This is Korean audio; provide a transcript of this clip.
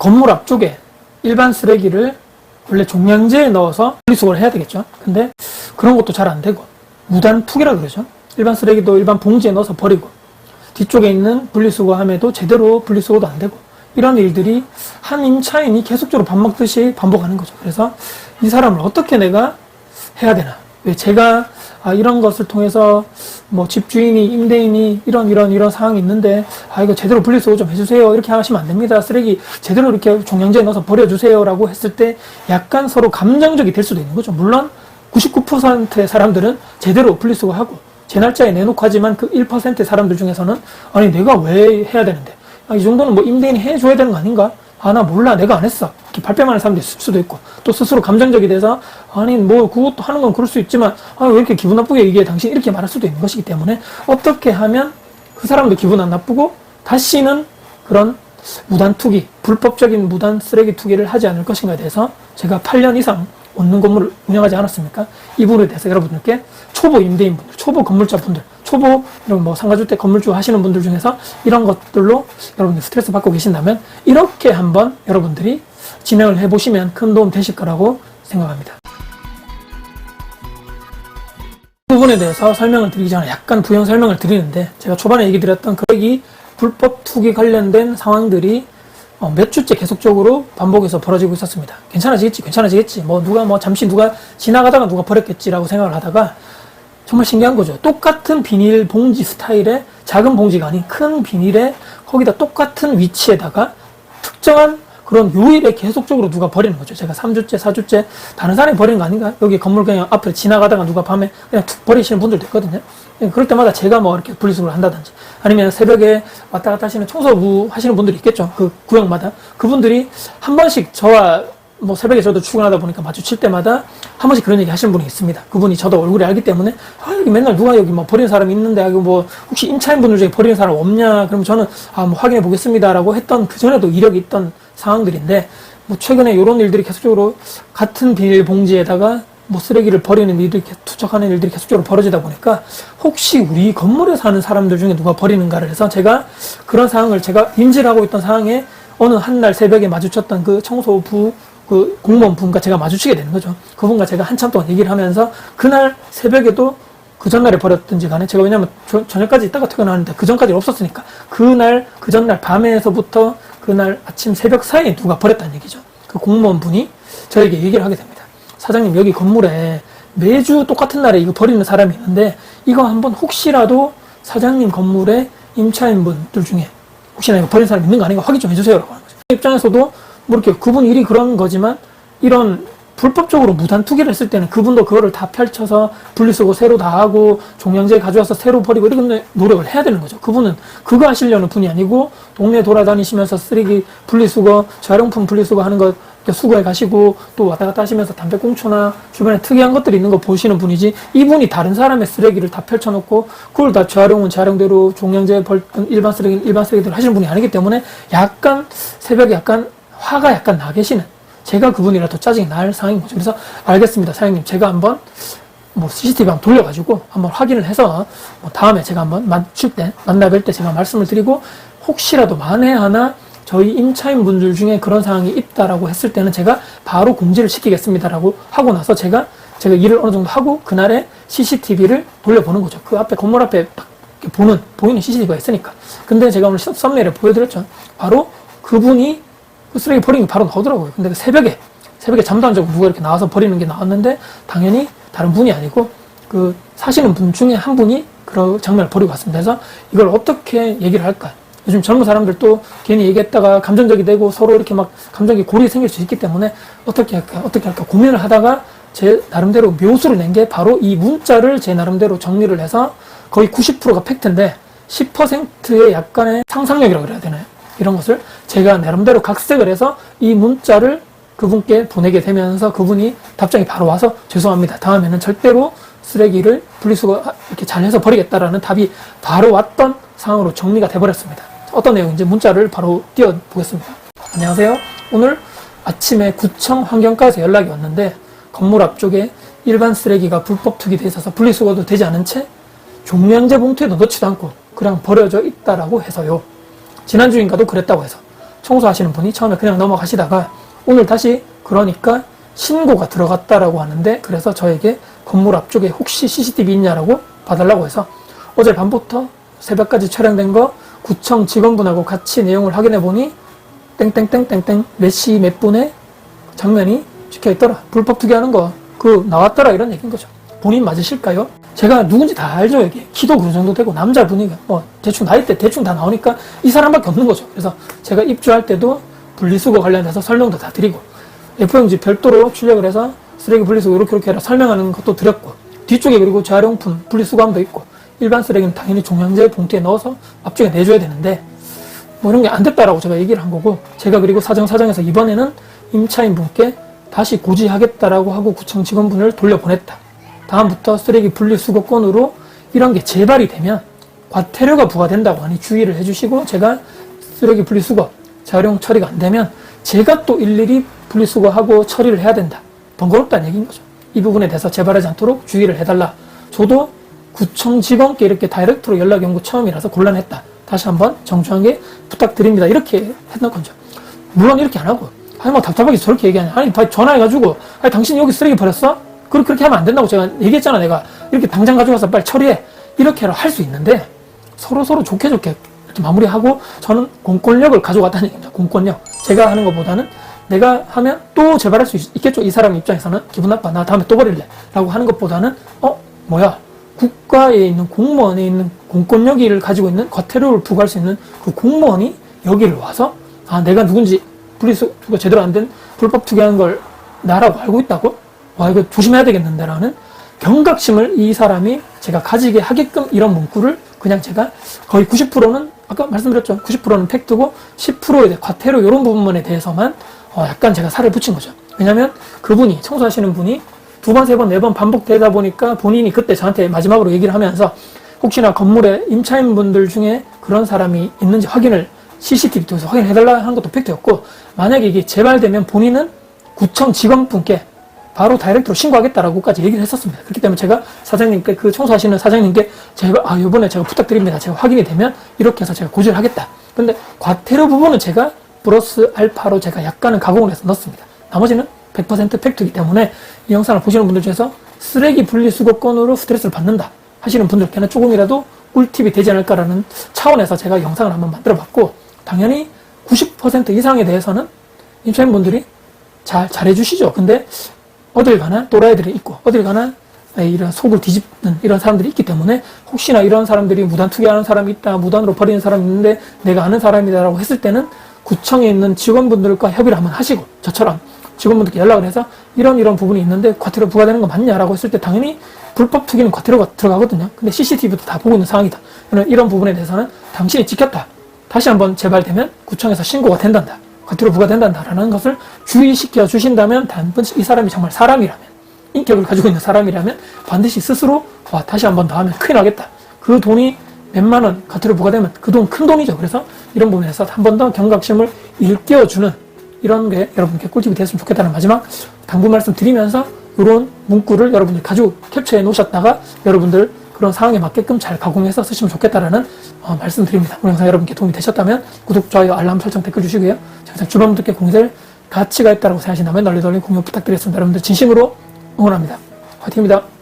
건물 앞쪽에 일반 쓰레기를 원래 종량제에 넣어서 분리수거를 해야 되겠죠. 근데 그런 것도 잘 안 되고 무단 투기라 그러죠. 일반 쓰레기도 일반 봉지에 넣어서 버리고 뒤쪽에 있는 분리수거함에도 제대로 분리수거도 안 되고 이런 일들이 한 임차인이 계속적으로 밥 먹듯이 반복하는 거죠. 그래서 이 사람을 어떻게 내가 해야 되나? 왜 제가 이런 것을 통해서 뭐 집주인이 임대인이 이런 상황이 있는데 이거 제대로 분리수거 좀 해주세요 이렇게 하시면 안 됩니다. 쓰레기 제대로 이렇게 종량제에 넣어서 버려주세요라고 했을 때 약간 서로 감정적이 될 수도 있는 거죠. 물론 99%의 사람들은 제대로 분리수거하고 제 날짜에 내놓고 하지만 그 1%의 사람들 중에서는 아니 내가 왜 해야 되는데 이 정도는 뭐 임대인이 해줘야 되는 거 아닌가? 나 몰라 내가 안 했어 이렇게 발뺌하는 사람도 있을 수도 있고 또 스스로 감정적이 돼서 아니 뭐 그것도 하는 건 그럴 수 있지만 왜 이렇게 기분 나쁘게 이게 당신 이렇게 말할 수도 있는 것이기 때문에 어떻게 하면 그 사람도 기분 안 나쁘고 다시는 그런 무단 투기 불법적인 무단 쓰레기 투기를 하지 않을 것인가에 대해서 제가 8년 이상 얻는 건물을 운영하지 않았습니까? 이 부분에 대해서 여러분들께 초보 임대인분들, 초보 건물주분들, 초보 이런 뭐 상가주택 건물주 하시는 분들 중에서 이런 것들로 여러분들 스트레스 받고 계신다면 이렇게 한번 여러분들이 진행을 해보시면 큰 도움 되실 거라고 생각합니다. 이 부분에 대해서 설명을 드리기 전에 약간 부연 설명을 드리는데 제가 초반에 얘기 드렸던 이 불법 투기 관련된 상황들이 몇 주째 계속적으로 반복해서 벌어지고 있었습니다. 괜찮아지겠지. 누가 잠시 지나가다가 누가 버렸겠지라고 생각을 하다가 정말 신기한 거죠. 똑같은 비닐 봉지 스타일의 작은 봉지가 아닌 큰 비닐에 거기다 똑같은 위치에다가 특정한 그런 요일에 계속적으로 누가 버리는 거죠. 제가 3주째, 4주째 다른 사람이 버리는 거 아닌가? 여기 건물 그냥 앞에 지나가다가 누가 밤에 그냥 툭 버리시는 분들도 있거든요. 그럴 때마다 제가 뭐 이렇게 분리수거를 한다든지 아니면 새벽에 왔다 갔다 하시는 청소부 하시는 분들이 있겠죠. 그 구역마다. 그분들이 한 번씩 저와 뭐 새벽에 저도 출근하다 보니까 마주칠 때마다 한 번씩 그런 얘기 하시는 분이 있습니다. 그분이 저도 얼굴이 알기 때문에 여기 맨날 누가 여기 뭐 버리는 사람이 있는데 여기 뭐 혹시 임차인분들 중에 버리는 사람 없냐? 그럼 저는 뭐 확인해 보겠습니다라고 했던 그 전에도 이력이 있던 상황들인데 뭐 최근에 이런 일들이 계속적으로 같은 비닐 봉지에다가 뭐 쓰레기를 버리는 일들이 투척하는 일들이 계속적으로 벌어지다 보니까 혹시 우리 건물에 사는 사람들 중에 누가 버리는가를 해서 제가 그런 상황을 제가 인지를 하고 있던 상황에 어느 한 날 새벽에 마주쳤던 그 청소부 그 공무원분과 제가 마주치게 되는 거죠. 그분과 제가 한참 동안 얘기를 하면서 그날 새벽에도 그 전날에 버렸든지 간에 제가 왜냐면 저녁까지 있다가 퇴근하는데 그 전까지는 없었으니까 그 전날 밤에서부터 그날 아침 새벽 사이에 누가 버렸다는 얘기죠. 그 공무원분이 저에게 얘기를 하게 됩니다. 사장님 여기 건물에 매주 똑같은 날에 이거 버리는 사람이 있는데 이거 한번 혹시라도 사장님 건물에 임차인분들 중에 혹시나 이거 버린 사람 있는 거 아닌가 확인 좀 해주세요 라고 하는 거죠. 입장에서도 뭐 이렇게 그분 일이 그런 거지만 이런 불법적으로 무단 투기를 했을 때는 그분도 그거를 다 펼쳐서 분리수거 새로 다 하고 종량제 가져와서 새로 버리고 이런 노력을 해야 되는 거죠. 그분은 그거 하시려는 분이 아니고 동네 돌아다니시면서 쓰레기 분리수거, 재활용품 분리수거 하는 거 수거해 가시고 또 왔다 갔다 하시면서 담배꽁초나 주변에 특이한 것들이 있는 거 보시는 분이지 이분이 다른 사람의 쓰레기를 다 펼쳐놓고 그걸 다 재활용은 재활용대로 종량제 일반 쓰레기는 일반 쓰레기대로 하시는 분이 아니기 때문에 약간 새벽에 약간 화가 약간 나 계시는 제가 그분이라 더 짜증이 날 상황인 거죠. 그래서 알겠습니다 사장님 제가 한번 뭐 CCTV 한번 돌려가지고 한번 확인을 해서 뭐 다음에 제가 한번 만나 뵐 때 제가 말씀을 드리고 혹시라도 만에 하나 저희 임차인분들 중에 그런 상황이 있다라고 했을 때는 제가 바로 공지를 시키겠습니다라고 하고 나서 제가 일을 어느 정도 하고 그날에 CCTV를 돌려보는 거죠. 그 앞에 건물 앞에 딱 보이는 CCTV가 있으니까. 근데 제가 오늘 썸네일에 보여드렸죠. 바로 그분이 그 쓰레기 버리는 게 바로 나오더라고요. 근데 그 새벽에 잠도 안 자고 누가 이렇게 나와서 버리는 게 나왔는데 당연히 다른 분이 아니고 그 사시는 분 중에 한 분이 그런 장면을 버리고 왔습니다. 그래서 이걸 어떻게 얘기를 할까? 요즘 젊은 사람들도 괜히 얘기했다가 감정적이 되고 서로 이렇게 막 감정이 골이 생길 수 있기 때문에 어떻게 할까 고민을 하다가 제 나름대로 묘수를 낸 게 바로 이 문자를 제 나름대로 정리를 해서 거의 90%가 팩트인데 10%의 약간의 상상력이라고 그래야 되나요? 이런 것을 제가 나름대로 각색을 해서 이 문자를 그분께 보내게 되면서 그분이 답장이 바로 와서 죄송합니다. 다음에는 절대로 쓰레기를 분리수거 이렇게 잘해서 버리겠다라는 답이 바로 왔던 상황으로 정리가 돼버렸습니다. 어떤 내용인지 문자를 바로 띄워보겠습니다. 안녕하세요. 오늘 아침에 구청 환경과에서 연락이 왔는데 건물 앞쪽에 일반 쓰레기가 불법 투기돼 있어서 분리수거도 되지 않은 채 종량제 봉투에도 넣지도 않고 그냥 버려져 있다라고 해서요. 지난주인가도 그랬다고 해서 청소하시는 분이 처음에 그냥 넘어가시다가 오늘 다시 그러니까 신고가 들어갔다라고 하는데, 그래서 저에게 건물 앞쪽에 혹시 CCTV 있냐라고 봐달라고 해서 어제 밤부터 새벽까지 촬영된 거 구청 직원분하고 같이 내용을 확인해 보니 땡땡땡땡땡 몇 시 몇 분에 장면이 찍혀있더라. 불법 투기하는 거 나왔더라, 이런 얘기인 거죠. 본인 맞으실까요? 제가 누군지 다 알죠. 여기 키도 그 정도 되고 남자분이고 뭐 대충 나이대 대충 다 나오니까 이 사람밖에 없는 거죠. 그래서 제가 입주할 때도 분리수거 관련해서 설명도 다 드리고, F용지 별도로 출력을 해서 쓰레기 분리수거 이렇게 해라 설명하는 것도 드렸고, 뒤쪽에 그리고 재활용품 분리수거함도 있고, 일반 쓰레기는 당연히 종량제 봉투에 넣어서 앞쪽에 내줘야 되는데 뭐 이런 게 안 됐다라고 제가 얘기를 한 거고, 제가 그리고 사정사정해서 이번에는 임차인 분께 다시 고지하겠다라고 하고 구청 직원분을 돌려보냈다. 다음부터 쓰레기 분리수거권으로 이런 게 재발이 되면 과태료가 부과된다고 하니 주의를 해주시고, 제가 쓰레기 분리수거 재활용 처리가 안 되면 제가 또 일일이 분리수거하고 처리를 해야 된다. 번거롭다는 얘기인 거죠. 이 부분에 대해서 재발하지 않도록 주의를 해달라. 저도 구청 직원께 이렇게 다이렉트로 연락이 온 거 처음이라서 곤란했다. 다시 한번 정중하게 부탁드립니다. 이렇게 했던 거죠. 물론 이렇게 안 하고, 아니 뭐 답답하게 저렇게 얘기하냐. 아니 전화해가지고, 아니 당신 여기 쓰레기 버렸어? 그렇게 하면 안 된다고 제가 얘기했잖아. 내가 이렇게 당장 가져가서 빨리 처리해. 이렇게 할 수 있는데 서로 좋게 이렇게 마무리하고, 저는 공권력을 가져갔다는 얘기입니다. 공권력. 제가 하는 것보다는 내가 하면 또 재발할 수 있겠죠. 이 사람 입장에서는 기분 나빠. 나 다음에 또 버릴래. 라고 하는 것보다는 뭐야. 국가에 있는 공무원에 있는 공권력을 가지고 있는 과태료를 부과할 수 있는 그 공무원이 여기를 와서 내가 누군지 분리수거가 제대로 안 된 불법 투기하는 걸 나라고 알고 있다고? 와, 이거 조심해야 되겠는데 라는 경각심을 이 사람이 제가 가지게 하게끔 이런 문구를 그냥 제가 거의 90%는 아까 말씀드렸죠. 90%는 팩트고 10%에 대해 과태료 이런 부분에 대해서만 약간 제가 살을 붙인 거죠. 왜냐면 그분이 청소하시는 분이 두 번, 세 번, 네 번 반복되다 보니까 본인이 그때 저한테 마지막으로 얘기를 하면서 혹시나 건물에 임차인분들 중에 그런 사람이 있는지 확인을 CCTV 통해서 확인해달라 하는 것도 팩트였고, 만약에 이게 재발되면 본인은 구청 직원분께 바로 다이렉트로 신고하겠다라고까지 얘기를 했었습니다. 그렇기 때문에 제가 사장님께, 그 청소하시는 사장님께 제가 이번에 제가 부탁드립니다. 제가 확인이 되면 이렇게 해서 제가 고지를 하겠다. 근데 과태료 부분은 제가 플러스 알파로 제가 약간은 가공을 해서 넣었습니다. 나머지는 100% 팩트이기 때문에 이 영상을 보시는 분들 중에서 쓰레기 분리수거권으로 스트레스를 받는다 하시는 분들께는 조금이라도 꿀팁이 되지 않을까라는 차원에서 제가 영상을 한번 만들어 봤고, 당연히 90% 이상에 대해서는 임차인분들이 잘해주시죠. 근데 어딜 가나 또라이들이 있고, 어딜 가나 이런 속을 뒤집는 이런 사람들이 있기 때문에, 혹시나 이런 사람들이 무단 투기하는 사람이 있다, 무단으로 버리는 사람이 있는데 내가 아는 사람이다라고 했을 때는 구청에 있는 직원분들과 협의를 한번 하시고, 저처럼 직원분들께 연락을 해서 이런 부분이 있는데 과태료 부과되는 거 맞냐라고 했을 때 당연히 불법 투기는 과태료가 들어가거든요. 근데 CCTV도 다 보고 있는 상황이다. 이런 부분에 대해서는 당신이 지켰다. 다시 한번 재발되면 구청에서 신고가 된단다. 과태료 부과된단다라는 것을 주의시켜 주신다면, 단번 이 사람이 정말 사람이라면, 인격을 가지고 있는 사람이라면 반드시 스스로 다시 한번 더 하면 큰일 나겠다. 그 돈이 몇만 원 과태료 부과되면 그 돈 큰 돈이죠. 그래서 이런 부분에서 한 번 더 경각심을 일깨워주는 이런 게 여러분께 꿀팁이 됐으면 좋겠다는 마지막 당부 말씀 드리면서, 이런 문구를 여러분들이 가지고 캡처해 놓으셨다가 여러분들 그런 상황에 맞게끔 잘 가공해서 쓰시면 좋겠다라는 말씀 드립니다. 오늘 영상 여러분께 도움이 되셨다면 구독, 좋아요, 알람 설정, 댓글 주시고요. 항상 주변 분들께 공유될 가치가 있다고 생각하신다면 널리 공유 부탁드리겠습니다. 여러분들 진심으로 응원합니다. 화이팅입니다.